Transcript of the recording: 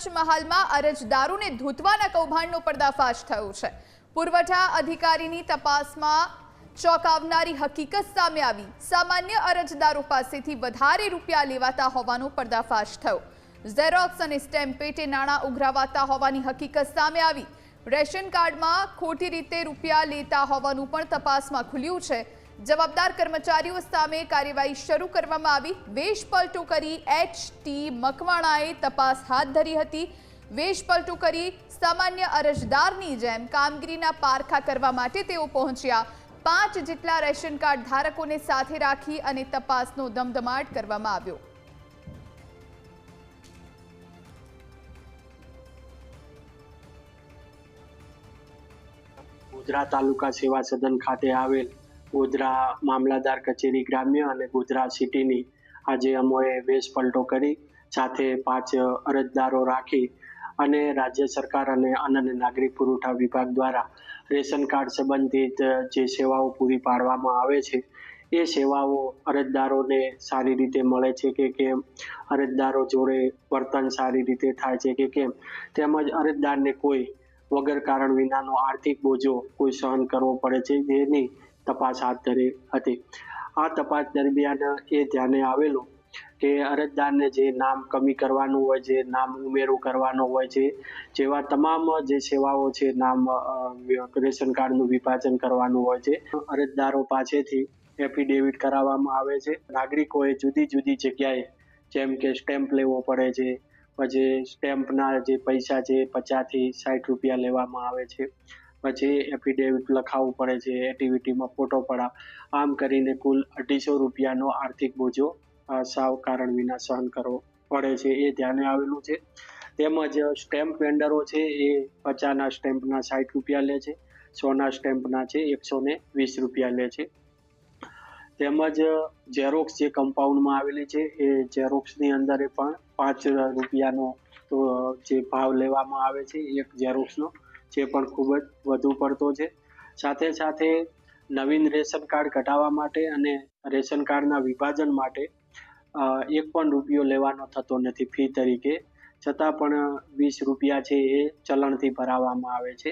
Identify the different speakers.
Speaker 1: પંચમહાલમાં અરજદારોને ધૂતવાના કૌભાંડનો પર્દાફાશ થયો છે। પુરવઠા અધિકારીની તપાસમાં ચોંકાવનારી હકીકત સામે આવી। સામાન્ય અરજદારો પાસેથી વધારે રૂપિયા લેવાતા હોવાનો પર્દાફાશ થયો। ઝેરોક્સ અને સ્ટેમ્પ પેટે નાણાં ઉઘરાવાતા હોવાની હકીકત સામે આવી। રેશન કાર્ડમાં ખોટી રીતે રૂપિયા લેતા હોવાનું પણ તપાસમાં ખુલ્યું છે। જવાબદાર કર્મચારીઓ સામે કાર્યવાહી શરૂ કરવામાં આવી। વેશપલટો કરી એચ.ટી. મકવાણાએ તપાસ હાથ ધરી હતી। વેશપલટો કરી સામાન્ય અરજદારની જેમ કામગીરીના પારખા કરવા માટે તેઓ પહોંચ્યા। 5 જેટલા રેશન કાર્ડ ધારકોને સાથે રાખી અને તપાસનો ધમધમાટ કરવામાં આવ્યો।
Speaker 2: ગોધરા તાલુકા સેવા સદન ખાતે આવેલ ગોધરા મામલતદાર કચેરી ગ્રામ્ય અને ગોધરા સિટીની આજે અમોએ વેશપલટો કરી સાથે 5 અરજદારો રાખી અને રાજ્ય સરકાર અને અન્ન અને નાગરિક પુરવઠા વિભાગ દ્વારા રેશન કાર્ડ સંબંધિત જે સેવાઓ પૂરી પાડવામાં આવે છે એ સેવાઓ અરજદારોને સારી રીતે મળે છે કે કેમ, અરજદારો જોડે વર્તન સારી રીતે થાય છે કે કેમ, તેમજ અરજદારને કોઈ વગર કારણ વિનાનો આર્થિક બોજો કોઈ સહન કરવો પડે છે જેની તપાસ હાથ ધરી હતી। આ તપાસ દરમિયાન એ ધ્યાને આવેલું કે અરજદારને જે નામ કમી કરવાનું હોય છે, નામ ઉમેરો કરવાનો હોય છે, જેવા તમામ જે સેવાઓ છે, નામ રેશન કાર્ડનું વિભાજન કરવાનું હોય છે, અરજદારો પાસેથી એફિડેવિટ કરાવવામાં આવે છે। નાગરિકોએ જુદી જુદી જગ્યાએ જેમ કે સ્ટેમ્પ લેવો પડે છે, પછી સ્ટેમ્પના જે પૈસા છે 50 થી 60 રૂપિયા લેવામાં આવે છે, પછી એફિડેવિટ લખાવવું પડે છે, એક્ટિવિટીમાં ફોટો પડાવ, આમ કરીને કુલ 250 રૂપિયાનો આર્થિક બોજો સાવ કારણ વિના સહન કરવો પડે છે એ ધ્યાને આવેલું છે। તેમજ સ્ટેમ્પ વેન્ડરો છે એ 50ના સ્ટેમ્પના 60 રૂપિયા લે છે, 100ના સ્ટેમ્પના છે 120 રૂપિયા લે છે। તેમજ ઝેરોક્સ જે કમ્પાઉન્ડમાં આવેલી છે એ ઝેરોક્સની અંદર પણ 5 રૂપિયાનો જે ભાવ લેવામાં આવે છે એક ઝેરોક્સનો, જે પણ ખૂબ જ વધુ પડતો છે। સાથે સાથે નવીન રેશન કાર્ડ કઢાવવા માટે અને રેશન કાર્ડના વિભાજન માટે 1 પણ રૂપિયો લેવાનો થતો નથી ફી તરીકે, છતાં પણ 20 રૂપિયા છે એ ચલણથી ભરાવવામાં આવે છે।